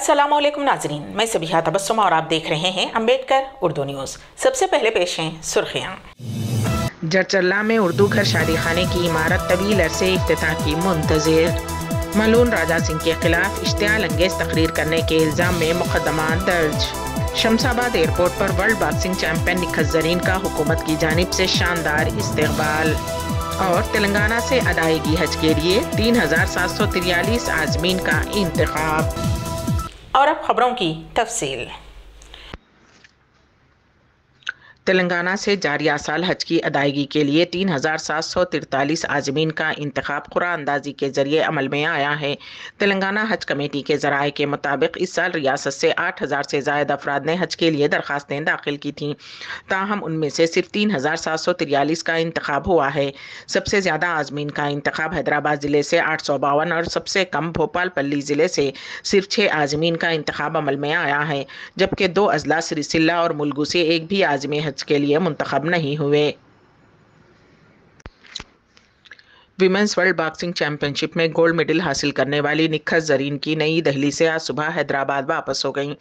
अस्सलामुअलैकुम नाजरीन, मैं सबिहा तबस्सुम और आप देख रहे हैं अम्बेडकर उर्दू न्यूज़। सबसे पहले पेश हैं सुर्खियाँ। जरचल्ला में उर्दू घर शादी खाने की इमारत तवील अरसे इफ्तिताह की मुंतज़िर। मलून राजा सिंह के खिलाफ इश्तियाल अंगेज तकरीर करने के इल्ज़ाम में मुकदमा दर्ज। शमशाबाद एयरपोर्ट पर world boxing champion Nikhat Zareen का हुकूमत की जानिब से शानदार इस्तकबाल। और तेलंगाना से अदायगी हज के लिए 3743 आज़मीन का इंतखाब। और अब खबरों की तफसील। तेलंगाना से जारिया साल हज की अदायगी के लिए 3743 आज़मीन का इंतखाब कुरान अंदाजी के जरिए अमल में आया है। तेलंगाना हज कमेटी के ज़राए के मुताबिक इस साल रियासत से 8000 से ज़ायद अफराद ने हज के लिए दरख्वास्तें दाखिल की थीं, ताहम उनमें से सिर्फ 3743 का इंतखाब हुआ है। सबसे ज़्यादा आज़मीन का इंतखाब हैदराबाद ज़िले से 852 और सबसे कम भोपाल पल्ली ज़िले से सिर्फ 6 आज़मीन का इंतखाब अमल में आया है, जबकि 2 अजला सिरसिल्ला और मुलगू से एक भी आज़मी हज के लिए मुंतखब नहीं हुए। विमेंस वर्ल्ड बॉक्सिंग चैंपियनशिप में गोल्ड मेडल हासिल करने वाली निखत ज़रीन की नई दिल्ली से आज सुबह हैदराबाद वापस हो गईं।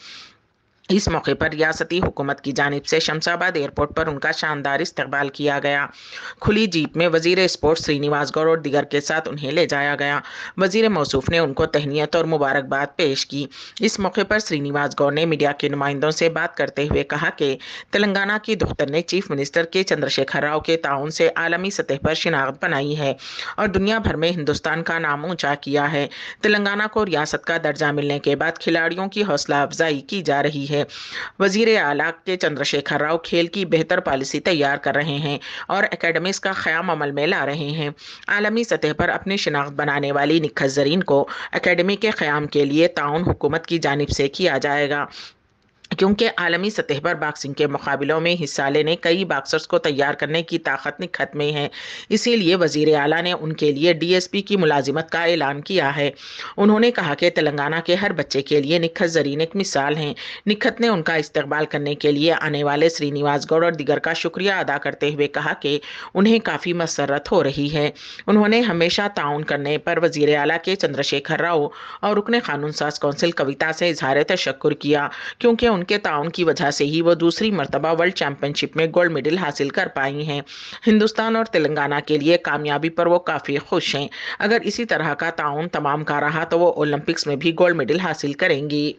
इस मौके पर रियासती हुकूमत की जानिब से शमशाबाद एयरपोर्ट पर उनका शानदार इस्तकबाल किया गया। खुली जीप में वजीर स्पोर्ट्स श्रीनिवास गौड़ और दिगर के साथ उन्हें ले जाया गया। वजीर मौसूफ ने उनको तहनीत और मुबारकबाद पेश की। इस मौके पर श्रीनिवास गौड़ ने मीडिया के नुमाइंदों से बात करते हुए कहा कि तेलंगाना की दुख्तर ने चीफ मिनिस्टर के चंद्रशेखर राव के ताउन से आलमी सतह पर शिनाख्त बनाई है और दुनिया भर में हिंदुस्तान का नाम ऊँचा किया है। तेलंगाना को रियासत का दर्जा मिलने के बाद खिलाड़ियों की हौसला अफजाई की जा रही है। वजीर आला के चंद्रशेखर राव खेल की बेहतर पॉलिसी तैयार कर रहे हैं और एकेडमीज का क़याम अमल में ला रहे हैं। आलमी सतह पर अपनी शिनाख्त बनाने वाली निखत ज़रीन को एकेडमी के क़याम के लिए ताउन हुकूमत की जानिब से किया जाएगा, क्योंकि आलमी सतह पर बॉक्सिंग के मुकाबलों में हिस्सा लेने कई बॉक्सर्स को तैयार करने की ताकत निखत में है। इसीलिए वजीर आला ने उनके लिए डीएसपी की मुलाजिमत का ऐलान किया है। उन्होंने कहा कि तेलंगाना के हर बच्चे के लिए निखत ज़रीन एक मिसाल हैं। निखत ने उनका इस्तकबाल करने के लिए आने वाले श्रीनिवास गौड़ और दिगर का शुक्रिया अदा करते हुए कहा कि उन्हें काफ़ी मसरत हो रही है। उन्होंने हमेशा ताउन करने पर वजीर आला के चंद्रशेखर राव और रुकने कानून साज कौंसिल कविता से इजहार तशक्कुर किया, क्योंकि उनके ताउन की वजह से ही वो दूसरी मर्तबा वर्ल्ड चैंपियनशिप में गोल्ड मेडल हासिल कर पाई हैं। हिंदुस्तान और तेलंगाना के लिए कामयाबी पर वो काफ़ी खुश हैं। अगर इसी तरह का ताउन तमाम का रहा तो वो ओलंपिक्स में भी गोल्ड मेडल हासिल करेंगी।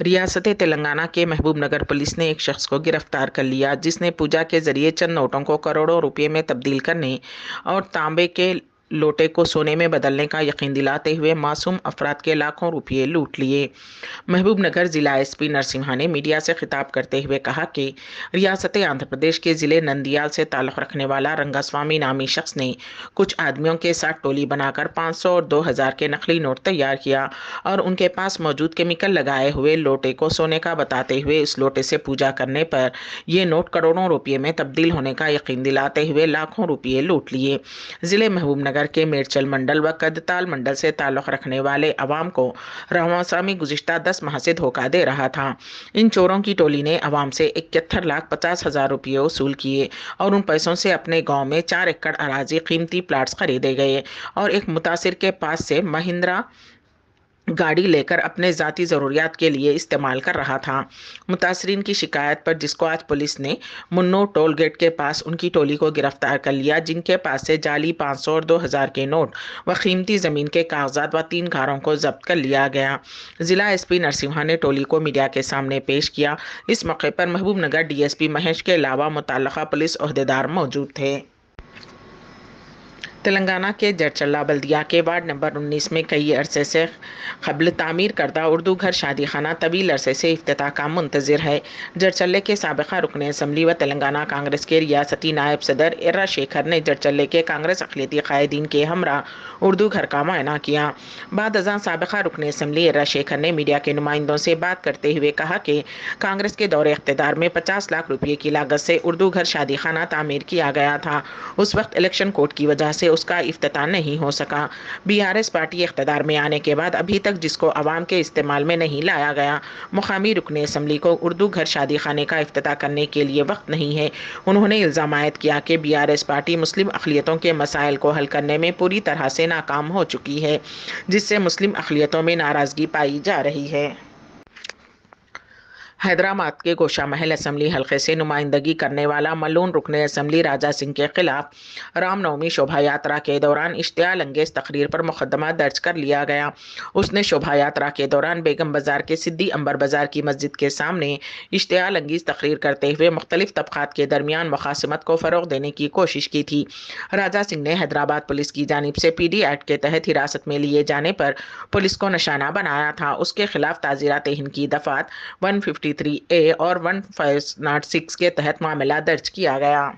रियासत तेलंगाना के महबूब नगर पुलिस ने एक शख्स को गिरफ्तार कर लिया, जिसने पूजा के जरिए चंद नोटों को करोड़ों रुपये में तब्दील करने और तांबे के लोटे को सोने में बदलने का यकीन दिलाते हुए मासूम अफराद के लाखों रुपये लूट लिए। महबूब नगर ज़िला एसपी नरसिम्हा ने मीडिया से खिताब करते हुए कहा कि रियासत आंध्र प्रदेश के ज़िले नंदियाल से ताल्लुक़ रखने वाला रंगास्वामी नामी शख्स ने कुछ आदमियों के साथ टोली बनाकर 500 और 2000 के नकली नोट तैयार किया और उनके पास मौजूद केमिकल लगाए हुए लोटे को सोने का बताते हुए इस लोटे से पूजा करने पर ये नोट करोड़ों रुपये में तब्दील होने का यकीन दिलाते हुए लाखों रुपये लूट लिए। ज़िले महबूब नगर के मेरचल मंडल व कदताल मंडल से ताल्लुक़ रखने वाले अवाम को रंगास्वामी गुज़िश्ता 10 माह से धोखा दे रहा था। इन चोरों की टोली ने अवाम से 71,50,000 रुपये वसूल किए और उन पैसों से अपने गांव में 4 एकड़ अराजी कीमती प्लाट्स खरीदे गए और एक मुतासिर के पास से महिंद्रा गाड़ी लेकर अपने ज़ाती ज़रूरियात के लिए इस्तेमाल कर रहा था। मुतासरीन की शिकायत पर जिसको आज पुलिस ने मुन्नो टोल गेट के पास उनकी टोली को गिरफ्तार कर लिया, जिनके पास से जाली 500 और 2000 के नोट व कीमती ज़मीन के कागजात व 3 कारों को जब्त कर लिया गया। ज़िला एसपी नरसिम्हा ने टोली को मीडिया के सामने पेश किया। इस मौके पर महबूब नगर डीएसपी महेश के अलावा मुतल्लका पुलिस ओहदेदार मौजूद थे। तेलंगाना के जरचल्ला बल्दिया के वार्ड नंबर 19 में कई अरसे से क़ब्ल तामीर करदा उर्दू घर शादी खाना तवील अरसे से इफ्तिताह का मुंतज़िर है। जरचल्ले के साबिक़ा रुकन असम्बली व तेलंगाना कांग्रेस के रियासती नायब सदर इर्रा शेखर ने जरचल्ले के कांग्रेस अक़लियती क़ायदीन के हमरा उर्दू घर का मुआयना किया। बाद अज़ां साबिक़ा रुकन असम्बली इर्रा शेखर ने मीडिया के नुमाइंदों से बात करते हुए कहा कि कांग्रेस के दौरे इक़्तिदार में 50 लाख रुपये की लागत से उर्दू घर शादी खाना तामीर किया गया था। उस वक्त इलेक्शन कोड की वजह से اس کا افتتاح نہیں ہو سکا۔ BRS پارٹی اقتدار میں آنے کے بعد ابھی تک جس کو عوام کے استعمال میں نہیں لایا گیا، مقامی رکن اسمبلی کو اردو گھر شادی خانے کا افتتاح کرنے کے لیے وقت نہیں ہے۔ انہوں نے الزام عائد کیا کہ BRS پارٹی مسلم اقلیتوں کے مسائل کو حل کرنے میں پوری طرح سے ناکام ہو چکی ہے، جس سے مسلم اقلیتوں میں ناراضگی پائی جا رہی ہے۔ حیدرآباد کے گوشہ محل اسمبلی حلقے سے نمائندگی کرنے والا ملعون رکن اسمبلی راجا سنگھ کے خلاف رام نومی شوبھا یاترا کے دوران اشتعال انگیز تقریر پر مقدمہ درج کر لیا گیا۔ اس نے شوبھا یاترا کے دوران بیگم بازار کے سدی امبر بازار کی مسجد کے سامنے اشتعال انگیز تقریر کرتے ہوئے مختلف طبقات کے درمیان مخاصمت کو فروغ دینے کی کوشش کی تھی۔ راجا سنگھ نے حیدرآباد پولیس کی جانب سے PD ایکٹ کے تحت حراست میں لیے جانے پر پولیس کو نشانہ بنایا تھا۔ اس کے خلاف تعزیرات ہند کی دفعات 153A اور 1506 کے تحت معاملہ درج کیا گیا۔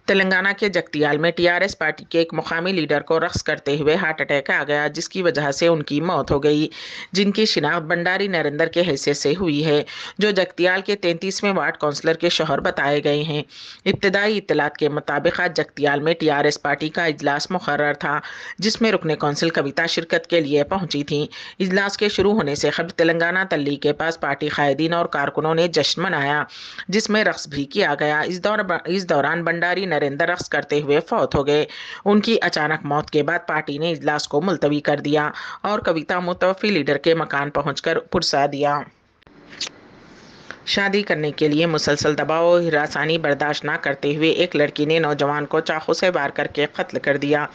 تلنگانہ کے جگتیال میں TRS پارٹی کے ایک مقامی لیڈر کو رقص کرتے ہوئے ہارٹ اٹیک آ گیا، جس کی وجہ سے ان کی موت ہو گئی، جن کی شناخت بنڈاری نریندر کے حیثیت سے ہوئی ہے، جو جگتیال کے 33ویں وارڈ کونسلر کے شوہر بتائے گئے ہیں۔ ابتدائی اطلاعات کے مطابق آج جگتیال میں TRS پارٹی کا اجلاس مقرر تھا، جس میں رکن کونسل کویتا شرکت کے لیے پہنچی تھیں۔ اجلاس کے شروع ہونے سے قبل تلنگانہ تلی کے پاس پارٹی قائدین اور کارکنوں نے جشن منایا، جس میں رقص بھی کیا گیا۔ اس دوران بنڈاری نریندر رقص کرتے ہوئے فوت ہو گئے۔ ان کی اچانک موت کے بعد پارٹی نے اجلاس کو ملتوی کر دیا اور کویتا متوفی لیڈر کے مکان پہنچ کر پرسا دیا۔ شادی کرنے کے لیے مسلسل دباؤ اور ہراسانی برداشت نہ کرتے ہوئے ایک لڑکی نے نوجوان کو چاقو سے وار کر کے قتل کر دیا۔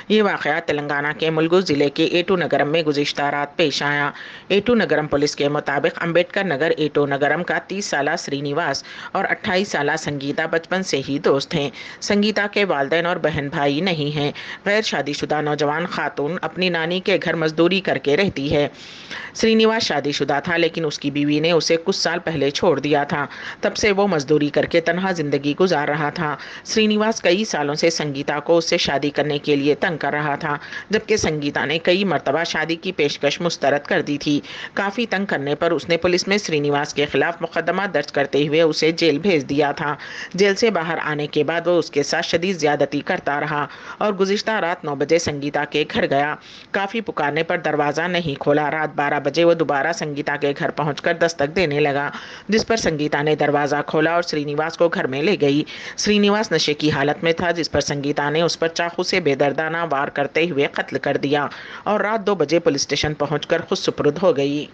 یہ واقعہ تلنگانہ کے ملگو ضلع کے ایٹو نگرم میں گزشتہ رات پیش آیا۔ ایٹو نگرم پولیس کے مطابق امبیڈکر نگر ایٹو نگرم کا 30 سالہ سرینیواس اور 28 سالہ سنگیتا بچپن سے ہی دوست ہیں۔ سنگیتا کے والدین اور بہن بھائی نہیں ہیں۔ غیر شادی شدہ نوجوان خاتون اپنی نانی کے گھر مزدوری کر کے رہتی ہے۔ سرینیواس شادی شدہ تھا، لیکن اس کی بیوی نے اسے کچھ سال پہلے چھوڑ دیا تھا۔ تب سے وہ مزدوری کر کے تنہا زندگی گزار رہا تھا۔ سرینیواس کئی سالوں سے سنگیتا کو اس سے شادی کرنے کے لیے تنگ کر رہا تھا، جبکہ سنگیتا نے کئی مرتبہ شادی کی پیشکش مسترد کر دی تھی۔ کافی تنگ کرنے پر اس نے پولیس میں سرینیواس کے خلاف مقدمہ درج کرتے ہوئے اسے جیل بھیج دیا تھا۔ جیل سے باہر آنے کے بعد وہ اس کے ساتھ شدید زیادتی کرتا رہا اور گزشتہ رات 9 بجے سنگیتا کے گھر گیا۔ کافی پکارنے پر دروازہ نہیں کھولا۔ رات 12 بجے وہ دوبارہ سنگیتا کے گھر پہنچ کر دستک دینے لگا، جس پر سنگیتا نے دروازہ کھولا اور سرینیواس کو گھر میں لے گئی۔ سرینیواس نشے کی حالت میں تھا، جس پر سنگیتا نے اس پر چاقو سے بے دردانہ وار کرتے ہوئے قتل کر دیا اور رات 2 بجے پولیس اسٹیشن پہنچ کر خود سپرد ہو گئی۔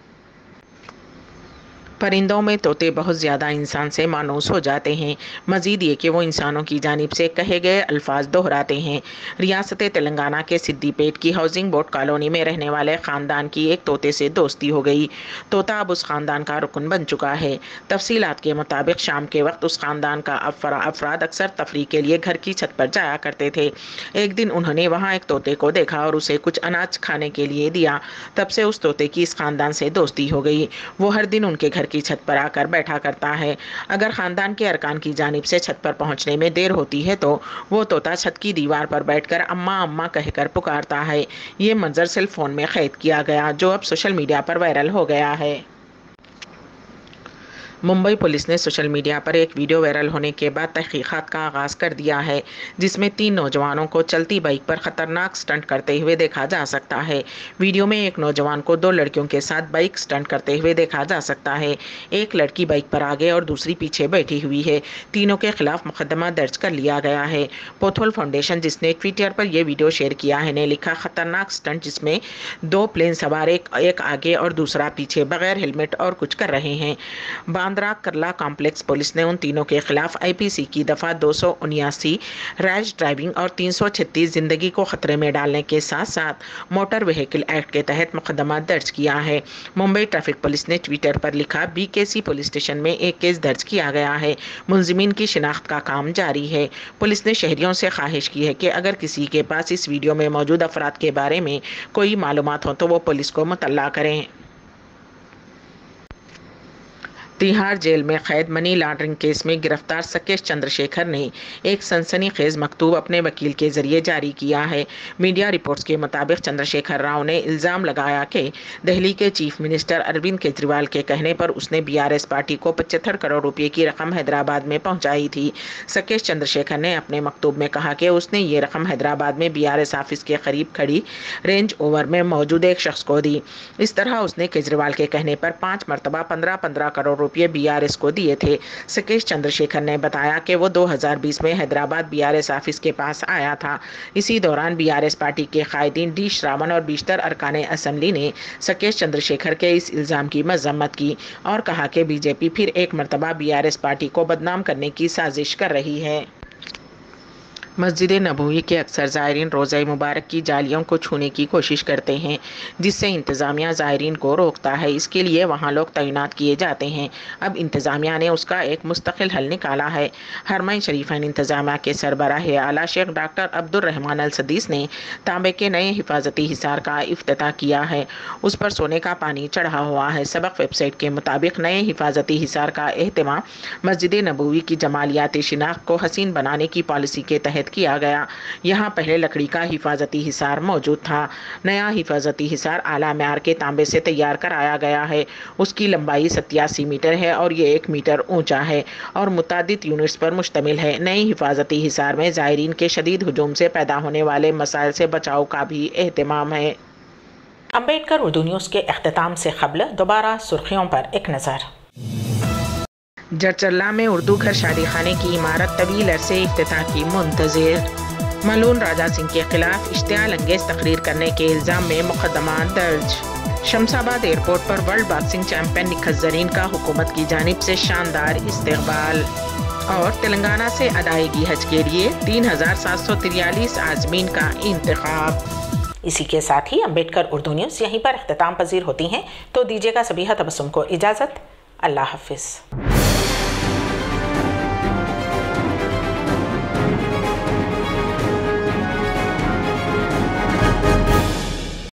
پرندوں میں طوطے بہت زیادہ انسان سے مانوس ہو جاتے ہیں، مزید یہ کہ وہ انسانوں کی جانب سے کہے گئے الفاظ دہراتے ہیں۔ ریاست تلنگانہ کے سدی پیٹ کی ہاؤسنگ بورڈ کالونی میں رہنے والے خاندان کی ایک طوطے سے دوستی ہو گئی۔ طوطا اب اس خاندان کا رکن بن چکا ہے۔ تفصیلات کے مطابق شام کے وقت اس خاندان کا افراد اکثر تفریح کے لیے گھر کی چھت پر جایا کرتے تھے۔ ایک دن انہوں نے وہاں ایک طوطے کو دیکھا اور اسے کچھ اناج کھانے کے لیے دیا۔ تب سے اس طوطے کی اس خاندان سے دوستی ہو گئی۔ وہ ہر دن ان کے گھر کی چھت پر آ کر بیٹھا کرتا ہے۔ اگر خاندان کے ارکان کی جانب سے چھت پر پہنچنے میں دیر ہوتی ہے تو وہ طوطا چھت کی دیوار پر بیٹھ کر اماں اماں کہہ کر پکارتا ہے۔ یہ منظر سیل فون میں قید کیا گیا، جو اب سوشل میڈیا پر وائرل ہو گیا ہے۔ ممبئی پولیس نے سوشل میڈیا پر ایک ویڈیو وائرل ہونے کے بعد تحقیقات کا آغاز کر دیا ہے، جس میں 3 نوجوانوں کو چلتی بائک پر خطرناک سٹنٹ کرتے ہوئے دیکھا جا سکتا ہے۔ ویڈیو میں ایک نوجوان کو 2 لڑکیوں کے ساتھ بائک سٹنٹ کرتے ہوئے دیکھا جا سکتا ہے۔ ایک لڑکی بائک پر آگے اور دوسری پیچھے بیٹھی ہوئی ہے۔ تینوں کے خلاف مقدمہ درج کر لیا گیا ہے۔ پوتھول فاؤنڈیشن، جس نے ٹویٹر پر یہ ویڈیو شیئر کیا ہے، نے لکھا، خطرناک سٹنٹ جس میں 2 پلین سوار ایک آگے اور دوسرا پیچھے بغیر ہیلمٹ اور کچھ کر رہے ہیں۔ باندرا کرلا کمپلیکس پولیس نے ان تینوں کے خلاف IPC کی دفعہ 279 ریش ڈرائیونگ اور 336 زندگی کو خطرے میں ڈالنے کے ساتھ ساتھ موٹر وہیکل ایکٹ کے تحت مقدمہ درج کیا ہے۔ ممبئی ٹریفک پولیس نے ٹویٹر پر لکھا، BKC پولیس اسٹیشن میں ایک کیس درج کیا گیا ہے۔ ملزمین کی شناخت کا کام جاری ہے۔ پولیس نے شہریوں سے خواہش کی ہے کہ اگر کسی کے پاس اس ویڈیو میں موجود افراد کے بارے میں کوئی معلومات ہو تو وہ پولیس کو مطلع کریں۔ तिहाड़ जेल में कैद मनी लॉन्ड्रिंग केस में गिरफ्तार सकेश चंद्रशेखर ने एक सनसनीखेज मकतूब अपने वकील के जरिए जारी किया है। मीडिया रिपोर्ट्स के मुताबिक चंद्रशेखर राव ने इल्ज़ाम लगाया कि दिल्ली के चीफ मिनिस्टर अरविंद केजरीवाल के कहने पर उसने बीआरएस पार्टी को 75 करोड़ रुपए की रकम हैदराबाद में पहुंचाई थी। सकेश चंद्रशेखर ने अपने मकतूब में कहा कि उसने ये रकम हैदराबाद में बीआरएस ऑफिस के करीब खड़ी रेंज ओवर में मौजूद एक शख्स को दी। इस तरह उसने केजरीवाल के कहने पर 5 मरतबा 15 करोड़ रुपये बीआरएस को दिए थे। सकेश चंद्रशेखर ने बताया कि वो 2020 में हैदराबाद बीआरएस ऑफिस के पास आया था। इसी दौरान बीआरएस पार्टी के कायदीन डी श्रावण और बीशतर अरकान असम्बली ने सकेश चंद्रशेखर के इस इल्ज़ाम की मजम्मत की और कहा कि बीजेपी फिर एक मरतबा बीआरएस पार्टी को बदनाम करने की साजिश कर रही है। मस्जिद नबवी के अक्सर ज़ायरीन रोज़ा मुबारक की जालियों को छूने की कोशिश करते हैं, जिससे इंतज़ामिया ज़ायरीन को रोकता है। इसके लिए वहाँ लोग तैनात किए जाते हैं। अब इंतज़ामिया ने उसका एक मुस्तकिल हल निकाला है। हरमैन शरीफैन इंतज़ामिया के सरबराह आला शेख डॉक्टर अब्दुर्रहमान अल सदीस ने तांबे के नए हिफाजती हिसार का इफ्तिताह किया है। उस पर सोने का पानी चढ़ा हुआ है। सबक वेबसाइट के मुताबिक नए हिफाजती हिसार का एहतमाम मस्जिद नबवी की जमालियाती शिनाख्त को हसीन बनाने की पॉलिसी के तहत किया गया। यहाँ पहले लकड़ी का हिफाजती हिसार मौजूद था। नया हिफाजती हिसार आला म्यार के तांबे से तैयार कराया गया है। उसकी लंबाई 87 मीटर है और ये 1 मीटर ऊंचा है और मुतादिद यूनिट्स पर मुश्तमिल है। नए हिफाजती हिसार में ज़ायरीन के शदीद हुजूम से पैदा होने वाले मसाइल से बचाव का भी एहतमाम है। अम्बेडकर उर्दू न्यूज़ के अख्तिताम से क़ब्ल दोबारा सुर्खियों पर एक नज़र। जरचल्ला में उर्दू घर शादी खाने की इमारत तवील अरसे इफ्तिताह की मुंतज़िर। मलून राजा सिंह के खिलाफ इश्तियाल अंगेज तकरीर करने के इल्ज़ाम में मुकदमा दर्ज। शमशाबाद एयरपोर्ट पर world boxing champion Nikhat Zareen का हुकूमत की जानिब से शानदार इस्तकबाल। और तेलंगाना से अदायगी हज के लिए 3743 आज़मीन का इंतखाब। इसी के साथ ही अम्बेडकर उर्दू न्यूज़ यहीं पर अख्तिताम पजीर होती हैं, तो दीजिएगा सबीहा तबस्सुम को इजाज़त। अल्लाह हाफिज़।